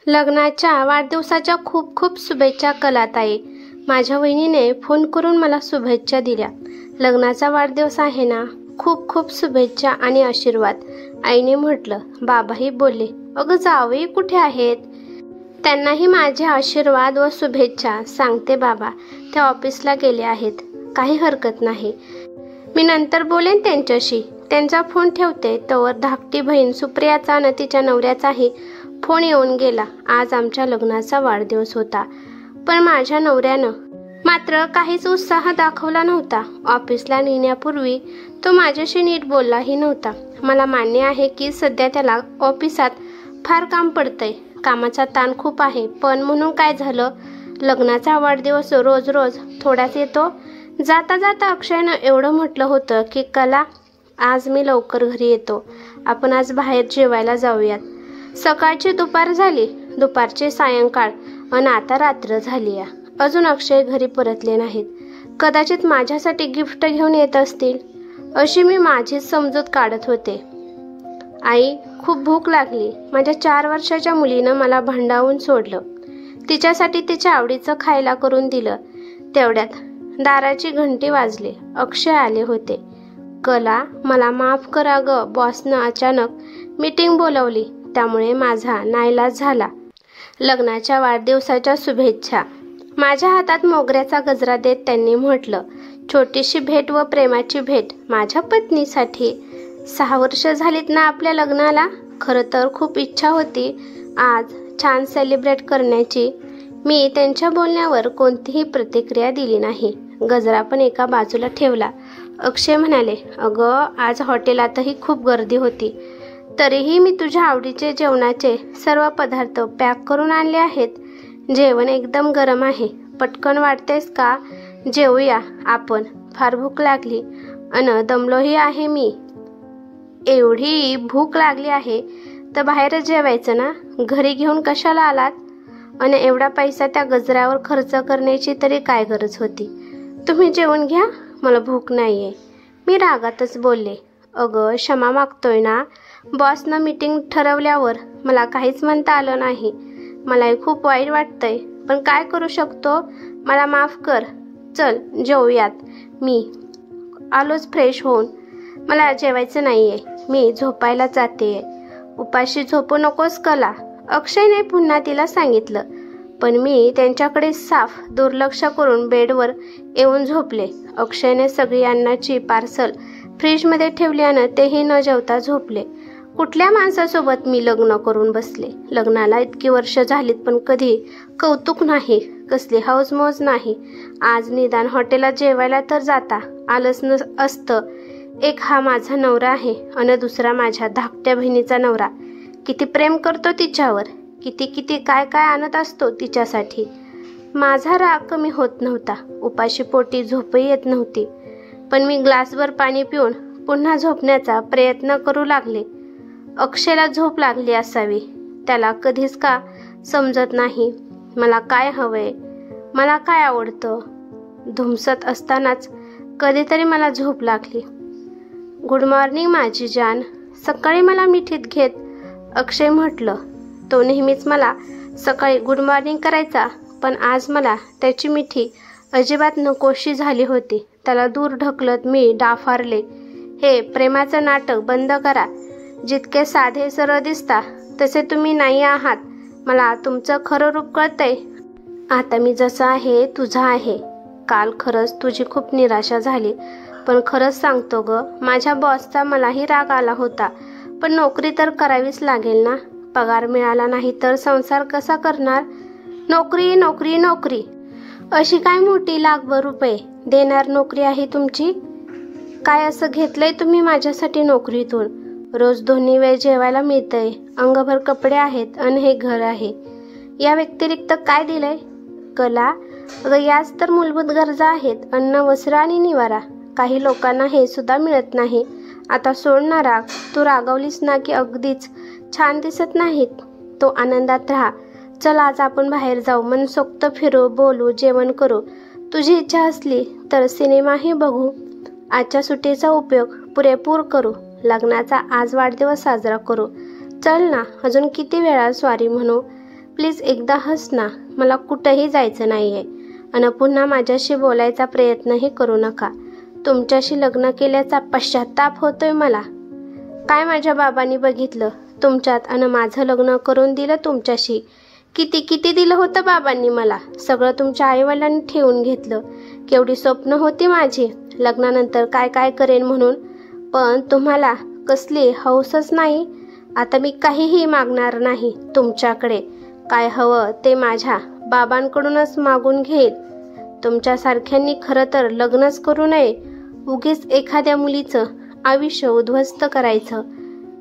लग्नाच्या वाढदिवसाच्या खूप खूप शुभेच्छा कलाताई. माझ्या वहिनीने फोन करून मला शुभेच्छा दिल्या. लग्नाचा वाढदिवस आहे ना, खूप खूप शुभेच्छा आणि आशीर्वाद. आईने म्हटलं. बाबाही बोलले, अगं जावई कुठे आहेत? त्यांनाही माझे आशीर्वाद व शुभेच्छा सांगते बाबा. ते ऑफिसला गेले आहेत. काही हरकत नाही, मी नंतर बोलेन त्यांच्याशी. त्यांचा फोन ठेवते तोवर धाकटी बहीण सुप्रियाचा आणि तिच्या नवऱ्याचाही फोन येऊन गेला. आज आमच्या लग्नाचा वाढदिवस होता, पण माझ्या नवऱ्यानं मात्र काहीच उत्साह दाखवला नव्हता. ऑफिसला नेण्यापूर्वी तो माझ्याशी नीट बोललाही नव्हता. मला मान्य आहे की सध्या त्याला ऑफिसात फार काम पडतंय, कामाचा ताण खूप आहे. पण म्हणून काय झालं, लग्नाचा वाढदिवस रोज रोज थोडाच येतो. जाता जाता अक्षयनं एवढं म्हटलं होतं की कला, आज मी लवकर घरी येतो, आपण आज बाहेर जेवायला जाऊयात. सकाळची दुपार झाली, दुपारची सायंकाळ आणि आता रात्र झाली. अजून अक्षय घरी परतले नाहीत. कदाचित माझ्यासाठी गिफ्ट घेऊन येत असतील अशी मी माझीच समजूत काढत होते. आई, खूप भूक लागली. माझ्या 4 वर्षाच्या मुलीनं मला भंडावून सोडलं. तिच्यासाठी तिच्या आवडीचं खायला करून दिलं. तेवढ्यात दाराची घंटी वाजली. अक्षय आले होते. कला, मला माफ करा ग, बॉसनं अचानक मीटिंग बोलवली, त्यामुळे माझा नाईलाज झाला. लग्नाच्या वाढदिवसाच्या शुभेच्छा. माझ्या हातात मोगऱ्याचा गजरा देत त्यांनी म्हटलं, छोटीशी भेट व प्रेमाची भेट माझ्या पत्नीसाठी. 6 वर्ष झालीत ना आपल्या लग्नाला. खरं तर खूप इच्छा होती आज छान सेलिब्रेट करण्याची. मी त्यांच्या बोलण्यावर कोणतीही प्रतिक्रिया दिली नाही. गजरा पण एका बाजूला ठेवला. अक्षय म्हणाले, अगं आज हॉटेलातही खूप गर्दी होती, तरीही मी तुझ्या आवडीचे जेवणाचे सर्व पदार्थ पॅक करून आणले आहेत. जेवण एकदम गरम आहे, पटकन वाटतेस का? जेवूया आपण, फार भूक लागली अन दमलोही आहे मी. एवढी भूक लागली आहे तर बाहेरच जेवायचं ना, घरी घेऊन कशाला आलात? आणि एवढा पैसा त्या गजऱ्यावर खर्च करण्याची तरी काय गरज होती? तुम्ही जेवण घ्या, मला भूक नाही आहे. मी रागातच बोलले. अगं क्षमा मागतोय ना, बॉसनं मीटिंग ठरवल्यावर मला काहीच म्हणता आलं नाही. मलाही खूप वाईट वाटतंय, पण काय करू शकतो, मला माफ कर. चल जेवूयात, मी आलोच फ्रेश होऊन. मला जेवायचं नाही आहे, मी झोपायला जाते. उपाशी झोपू नकोस कला, अक्षयने पुन्हा तिला सांगितलं. पण मी त्यांच्याकडे साफ दुर्लक्ष करून बेडवर येऊन झोपले. अक्षयने सगळी अन्नाची पार्सल फ्रीजमध्ये ठेवली आणि तेही न जेवता झोपले. कुठल्या माणसासोबत मी लग्न करून बसले. लग्नाला इतकी वर्ष झालीत, पण कधी कौतुक नाही, कसली हौसमौज नाही. आज निदान हॉटेलात जेवायला तर जाता आलंच असतं. एक हा माझा नवरा आहे आणि दुसरा माझ्या धाकट्या बहिणीचा नवरा. किती प्रेम करतो तिच्यावर, किती किती काय काय आणत असतो तिच्यासाठी. माझा राग कमी होत नव्हता. उपाशी पोटी झोपही येत नव्हती. पण मी ग्लासभर पाणी पिऊन पुन्हा झोपण्याचा प्रयत्न करू लागले. अक्षयला झोप लागली असावी, त्याला कधीच का समजत नाही मला काय हवंय, मला काय आवडतं. धुमसत असतानाच कधीतरी मला झोप लागली. गुड मॉर्निंग माझी जान, सकाळी मला मिठीत घेत अक्षय म्हटलं. तो नेहमीच मला सकाळी गुड मॉर्निंग करायचा, पण आज मला त्याची मिठी अजिबात नकोशी झाली होती. त्याला दूर ढकलत मी डाफारले, हे प्रेमाचं नाटक बंद करा. जितके साधे सरळ दिसता तसे तुम्ही नाही आहात. मला तुमचं खरं रूप कळतंय. आता मी जसं आहे तुझा आहे. काल खरंच तुझी खूप निराशा झाली, पण खरंच सांगतो ग, माझ्या बॉसचा मलाही राग आला होता. पण नोकरी तर करावीच लागेल ना. पगार मिळाला नाही तर संसार कसा करणार? नोकरी नोकरी नोकरी अशी काय मोठी लाखभर रुपये देणार नोकरी आहे तुमची? काय असं घेतलंय तुम्ही माझ्यासाठी नोकरीतून? रोज 2 वेळ जेवायला मिळतंय, अंगभर कपडे आहेत आणि हे घर आहे. या व्यतिरिक्त काय दिलंय? कला, अगं याच तर मूलभूत गरजा आहेत, अन्न, वस्त्र आणि निवारा. काही लोकांना हे सुद्धा मिळत नाही. आता सोड ना राग. तू रागवलीस ना की अगदीच छान दिसत नाहीत. तो आनंदात राहा. चल आज आपण बाहेर जाऊ, मनसोक्त फिरू, बोलू, जेवण करू. तुझी इच्छा असली तर सिनेमाही बघू. आजच्या सुट्टीचा उपयोग पुरेपूर करू. लग्नाचा आज वाढदिवस साजरा करू. चल ना, अजून किती वेळा स्वारी म्हणू. प्लीज एकदा हस ना, मला कुठंही जायचं नाही आहे आणि पुन्हा माझ्याशी बोलायचा प्रयत्नही करू नका. तुमच्याशी लग्न केल्याचा पश्चाताप होतोय मला. काय माझ्या बाबांनी बघितलं तुमच्यात आणि माझं लग्न करून दिलं तुमच्याशी. किती किती दिलं होतं बाबांनी मला. सगळं तुमच्या आईवडिलांनी ठेवून घेतलं. केवढी स्वप्न होती माझी लग्नानंतर काय काय करेन म्हणून. पण तुम्हाला कसली हौसच नाही. आता मी काहीही मागणार नाही तुमच्याकडे. काय हवं ते माझ्या बाबांकडूनच मागून घेईल. तुमच्यासारख्यांनी खरं तर लग्नच करू नये. उगीच एखाद्या मुलीचं आयुष्य उद्ध्वस्त करायचं.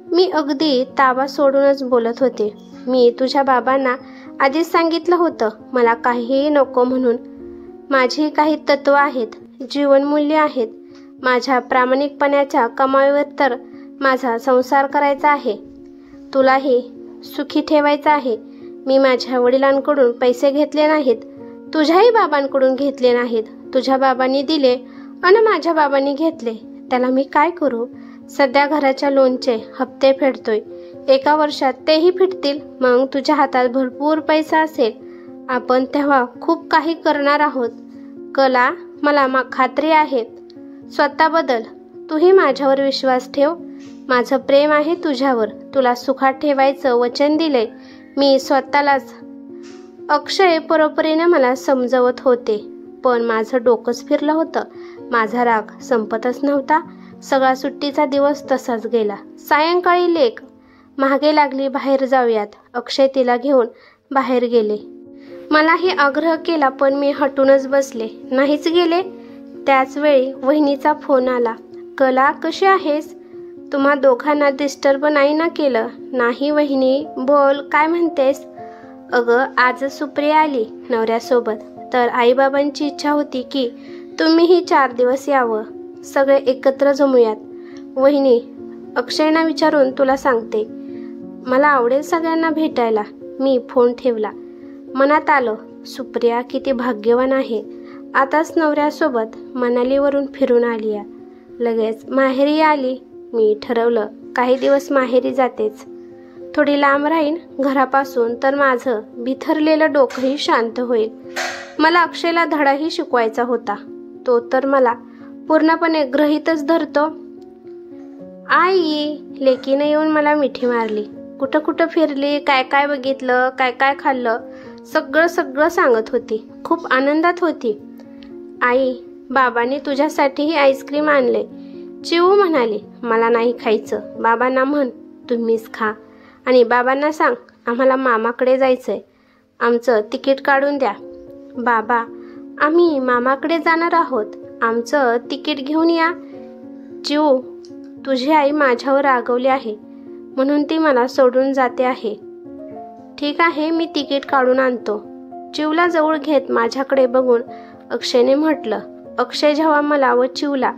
मी अगदी ताबा सोडूनच बोलत होते. मी तुझ्या बाबांना आधीच सांगितलं होतं मला काहीही नको म्हणून. माझी काही तत्त्व आहेत, जीवनमूल्य आहेत. माझ्या प्रामाणिकपणाच्या कमाईवर तर माझा संसार करायचा आहे. तुलाही सुखी ठेवायचं आहे. मी माझ्या वडिलांकडून पैसे घेतले नाहीत, तुझ्याही बाबांकडून घेतले नाहीत. तुझ्या बाबांनी दिले आणि माझ्या बाबांनी घेतले. त्याला मी काय करू. सध्या घराच्या लोनचे हप्ते फेडतोय. 1 वर्षात तेही फिटतील. मग तुझ्या हातात भरपूर पैसा असेल. आपण तेव्हा खूप काही करणार आहोत. कला, मला खात्री आहे. स्वतः बदल. तूही माझ्यावर विश्वास ठेव. माझं प्रेम आहे तुझ्यावर. तुला सुखात ठेवायचं वचन दिलंय मी स्वतःलाच. अक्षय परोपरीने मला समजवत होते, पण माझं डोकंच फिरलं होतं. माझा राग संपतच नव्हता. सगळा सुट्टीचा दिवस तसाच गेला. सायंकाळी लेक मागे लागली, बाहेर जाऊयात. अक्षय तिला घेऊन बाहेर गेले. मलाही आग्रह केला, पण मी हटूनच बसले, नाहीच गेले. त्याच वेळी वहिनीचा फोन आला. कला, कशी आहेस? तुम्हा दोघांना डिस्टर्ब नाही ना केलं? नाही वहिनी, बोल, काय म्हणतेस? अगं, आज सुप्रिया आली नवऱ्यासोबत. तर आईबाबांची इच्छा होती की तुम्हीही 4 दिवस यावं, सगळे एकत्र जमूयात. वहिनी, अक्षयना विचारून तुला सांगते. मला आवडेल सगळ्यांना भेटायला. मी फोन ठेवला. मनात आलं, सुप्रिया किती भाग्यवान आहे. आताच नवऱ्यासोबत मनालीवरून फिरून आली. लगेच माहेरी आली. मी ठरवलं काही दिवस माहेरी जातेच. थोडी लांब राहीन घरापासून, तर माझं बिथरलेलं डोकंही शांत होईल. मला अक्षयला धडाही शिकवायचा होता. तो तर मला पूर्णपणे गृहीतच धरतो. आई, लेकीने येऊन मला मिठी मारली. कुठं कुठं फिरली, काय काय बघितलं, काय काय खाल्लं, सगळं सांगत होती. खूप आनंदात होती. आई, बाबांनी तुझ्यासाठीही आईस्क्रीम आणले. चिऊ म्हणाली, मला नाही खायचं. बाबांना म्हण तुम्हीच खा. आणि बाबांना सांग आम्हाला मामाकडे जायचंय. आमचं तिकीट काढून द्या. बाबा, आम्ही मामाकडे जाणार आहोत. आमचं तिकीट घेऊन या. चिऊ, तुझी आई माझ्यावर रागवली आहे म्हणून ती मला सोडून जाते आहे. ठीक आहे, मी तिकीट काढून आणतो. चिऊला जवळ घेत माझ्याकडे बघून अक्षयने म्हटलं. अक्षय जेव्हा मला व चिऊला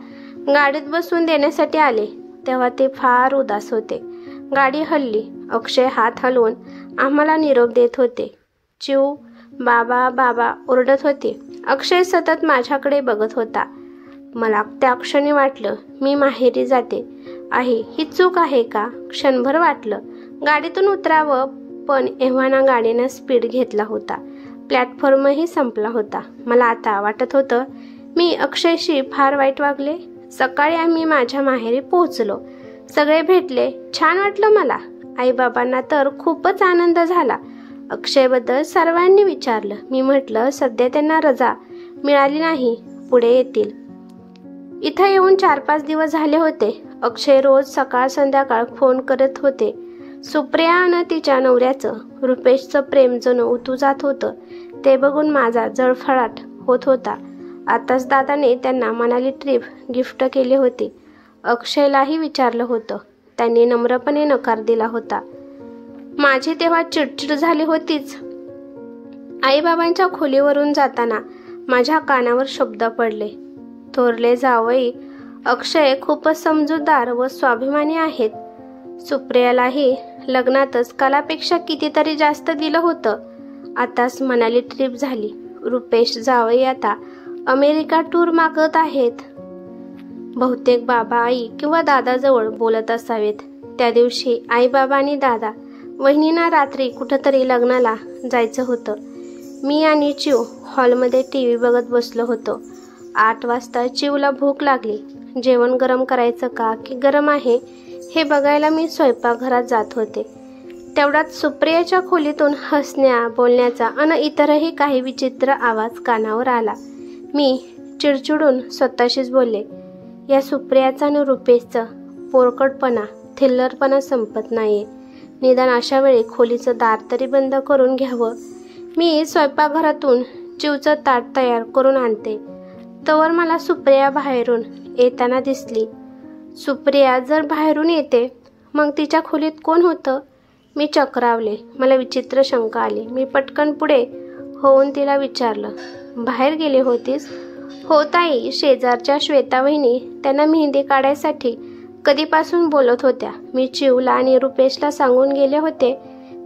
गाडीत बसून देण्यासाठी आले तेव्हा ते फार उदास होते. गाडी हलली. अक्षय हात हलवून आम्हाला निरोप देत होते. चिऊ, बाबा बाबा ओरडत होती. अक्षय सतत माझ्याकडे बघत होता. मला त्या क्षणी वाटलं मी माहेरी जाते आहे. ही चूक आहे का? क्षणभर वाटलं गाडीतून उतरावं, पण एव्हाना गाडीनं स्पीड घेतला होता. प्लॅटफॉर्मही संपला होता. मला आता वाटत होतं मी अक्षयशी फार वाईट वागले. सकाळी आम्ही माझ्या माहेरी पोहोचलो. सगळे भेटले. छान वाटलं मला. आईबाबांना तर खूपच आनंद झाला. अक्षयबद्दल सर्वांनी विचारलं. मी म्हटलं सध्या त्यांना रजा मिळाली नाही, पुढे येतील. इथं येऊन 4-5 दिवस झाले होते. अक्षय रोज सकाळ संध्याकाळ फोन करत होते. सुप्रिया आणि तिच्या नवऱ्याचं रुपेशचं प्रेम जणू उतू जात होतं. ते बघून माझा जळफळाट होत होता. आताच दादाने त्यांना मनाली ट्रिप गिफ्ट केली होती. अक्षयलाही विचारलं होतं. त्यांनी नम्रपणे नकार दिला होता. माझी तेव्हा चिडचिड झाली होतीच. आईबाबांच्या खोलीवरून जाताना माझ्या कानावर शब्द पडले. थोरले जावई अक्षय खूपच समजूतदार व स्वाभिमानी आहेत. सुप्रियालाही लग्नातच कलापेक्षा कितीतरी जास्त दिलं होतं. आताच मनाली ट्रिप झाली. रुपेश जावई आता अमेरिका टूर मागत आहेत. बहुतेक बाबा आई किंवा दादाजवळ बोलत असावेत. त्या दिवशी आई बाबा आणि दादा वहिनींना रात्री कुठंतरी लग्नाला जायचं होतं. मी आणि चिव हॉलमध्ये TV बघत बसलो होतो. 8 वाजता चिवला भूक लागली. जेवण गरम करायचं का की गरम आहे हे बघायला मी स्वयंपाकघरात जात होते. तेवढ्यात सुप्रियाच्या खोलीतून हसण्या बोलण्याचा आणि इतरही काही विचित्र आवाज कानावर आला. मी चिडचिडून स्वतःशीच बोलले, या सुप्रियाचा आणि रुपेशचं पोरकटपणा थिल्लरपणा संपत नाहीये. निदान अशा वेळी खोलीचं दार तरी बंद करून घ्यावं. मी स्वयंपाकघरातून चिवचं ताट तयार करून आणते. तवर मला सुप्रिया बाहेरून येताना दिसली. सुप्रिया जर बाहेरून येते मग तिच्या खोलीत कोण होतं? मी चक्रावले. मला विचित्र शंका आली. मी पटकन पुढे होऊन तिला विचारलं, बाहेर गेली होतीस? हो ताई, शेजारच्या श्वेता वहिनी त्यांना मेहंदी काढायसाठी कधीपासून बोलत होत्या. मी चिवला आणि रुपेशला सांगून गेले होते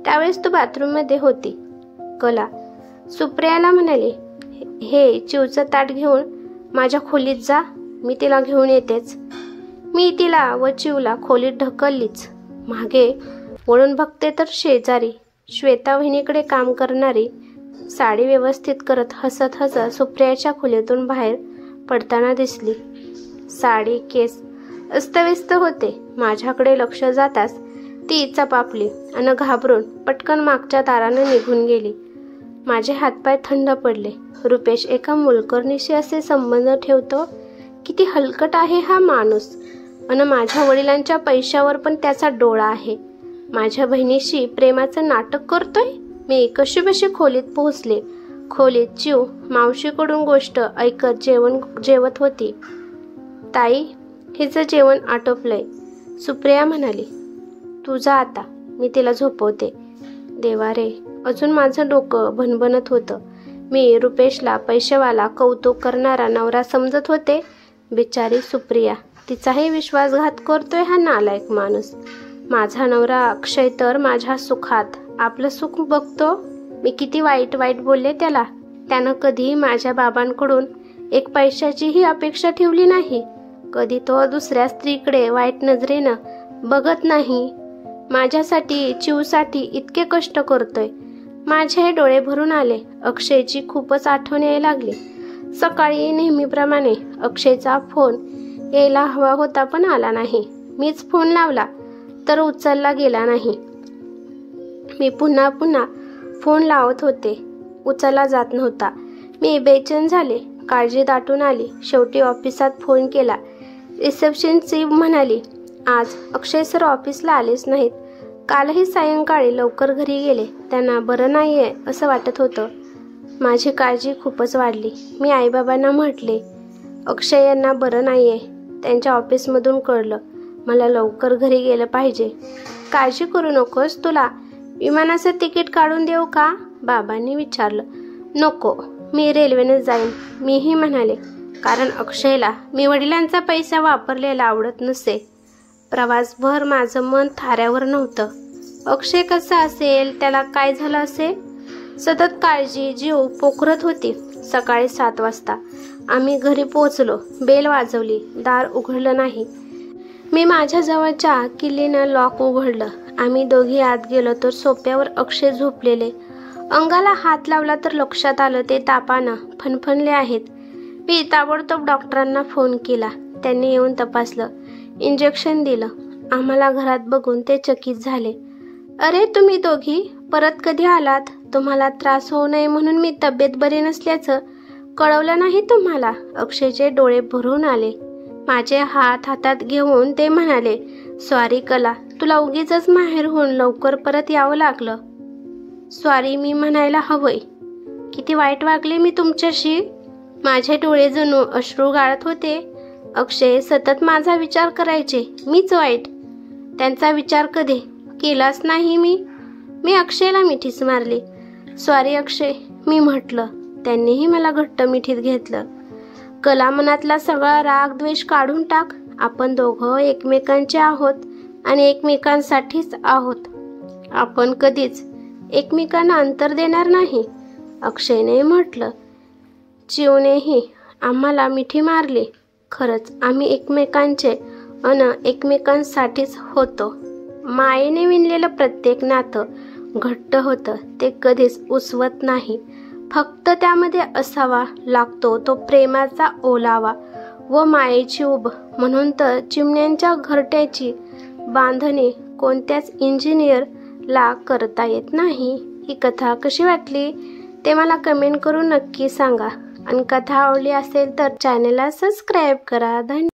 त्यावेळेस तू बाथरूममध्ये होती. कला सुप्रियाला म्हणाली, हे चिवचं ताट घेऊन माझ्या खोलीत जा, मी तिला घेऊन येतेच. मी तिला व चिवला खोलीत ढकललीच. मागे वळून बघते तर शेजारी श्वेता वहिनीकडे काम करणारी साडी व्यवस्थित करत हसत हसत सुप्रियाच्या खोलीतून बाहेर पडताना दिसली. साडी केस अस्तव्यस्त होते. माझ्याकडे लक्ष जाताच ती चपापली आणि घाबरून पटकन मागच्या दाराने निघून गेली. माझे हातपाय थंड पडले. रुपेश एका मोलकरणीशी असे संबंध ठेवतो? किती हलकट आहे हा माणूस. आणि माझ्या वडिलांच्या पैशावर पण त्याचा डोळा आहे. माझ्या बहिणीशी प्रेमाचं नाटक करतोय. मी कशीबशी खोलीत पोहोचले. खोलीत चिव मावशीकडून गोष्ट ऐकत जेवत होती. ताई, हिचं जेवण आटोपलंय, सुप्रिया म्हणाली. तू जा आता, मी तिला झोपवते. देवा रे, अजून माझं डोकं भणभणत होतं. मी रुपेशला पैशावाला कौतुक करणारा नवरा समजत होते. बिचारी सुप्रिया, तिचाही विश्वासघात करतोय हा नालायक माणूस. माझा नवरा अक्षय तर माझ्या सुखात आपलं सुख बघतो. मी किती वाईट बोलले त्याला. त्यानं कधी माझ्या बाबांकडून 1 पैशाचीही अपेक्षा ठेवली नाही. कधी तो दुसऱ्या स्त्रीकडे वाईट नजरेनं बघत नाही. माझ्यासाठी चिवसाठी इतके कष्ट करतोय. माझे डोळे भरून आले. अक्षयची खूपच आठवण यायला लागली. सकाळी नेहमीप्रमाणे अक्षयचा फोन यायला हवा होता पण आला नाही. मीच फोन लावला तर उचलला गेला नाही. मी पुन्हा फोन लावत होते, उचलला जात नव्हता. मी बेचैन झाले. काळजी दाटून आली. शेवटी ऑफिसात फोन केला. रिसेप्शनची म्हणाली, आज अक्षय सर ऑफिसला आलेच नाहीत. कालही सायंकाळी लवकर घरी गेले. त्यांना बरं नाहीये असं वाटत होतं. माझी काळजी खूपच वाढली. मी आईबाबांना म्हटले, अक्षय यांना बरं नाहीये. त्यांच्या ऑफिसमधून कळलं. मला लवकर घरी गेलं पाहिजे. काळजी करू नकोस, तुला विमानाचं तिकीट काढून देऊ का? बाबांनी विचारलं. नको, मी रेल्वेने जाईन, मीही म्हणाले. कारण अक्षयला मी वडिलांचा पैसा वापरलेला आवडत नसे. प्रवासभर माझं मन थाऱ्यावर नव्हतं. अक्षय कसा असेल, त्याला काय झालं असेल, सतत काळजी जीव पोखरत होती. सकाळी 7 वाजता आम्ही घरी पोहोचलो. बेल वाजवली. दार उघडलं नाही. मी माझ्या जवळच्या किल्लीनं लॉक उघडलं. आम्ही दोघी आत गेलो तर सोफ्यावर अक्षय झोपलेले. अंगाला हात लावला तर लक्षात आलं ते तापानं फणफणले आहेत. मी ताबडतोब डॉक्टरांना फोन केला. त्यांनी येऊन तपासलं, इंजेक्शन दिलं. आम्हाला घरात बघून ते चकित झाले. अरे, तुम्ही दोघी परत कधी आलात? तुम्हाला त्रास होऊ नये म्हणून मी तब्येत बरी नसल्याचं कळवलं नाही तुम्हाला? अक्षयचे डोळे भरून आले. माझे हात हातात घेऊन ते म्हणाले, सॉरी कला, तुला उगीचच माहेरहून लवकर परत यावं लागलं. सॉरी मी म्हणायला हवंय. किती वाईट वागले मी तुमच्याशी. माझे डोळे जणू अश्रू गाळत होते. अक्षय सतत माझा विचार करायचे. मीच वाईट. त्यांचा विचार कधी केलाच नाही मी अक्षयला मिठीच मारली. सॉरी अक्षय, मी म्हटलं. त्यांनीही मला घट्ट मिठीत घेतलं. कला, मनातला सगळा राग द्वेष काढून टाक. आपण दोघं एकमेकांचे आहोत आणि एकमेकांसाठीच आहोत. आपण कधीच एकमेकांना अंतर देणार नाही, अक्षयने म्हटलं. चिवनेही आम्हाला मिठी मारली. खरंच आम्ही एकमेकांचे अन एकमेकांसाठीच होतो. मायेने विणलेलं प्रत्येक नातं घट्ट होतं, ते कधीच उसवत नाही. फक्त त्यामध्ये असावा लागतो तो प्रेमाचा ओलावा व मायेची उब. म्हणून तर चिमण्यांच्या घरट्याची बांधणी कोणत्याच इंजिनियरला करता येत नाही. ही कथा कशी वाटली ते मला कमेंट करून नक्की सांगा. आणि कथा आवडली असेल तर चॅनलला सबस्क्राईब करा. धन्यवाद.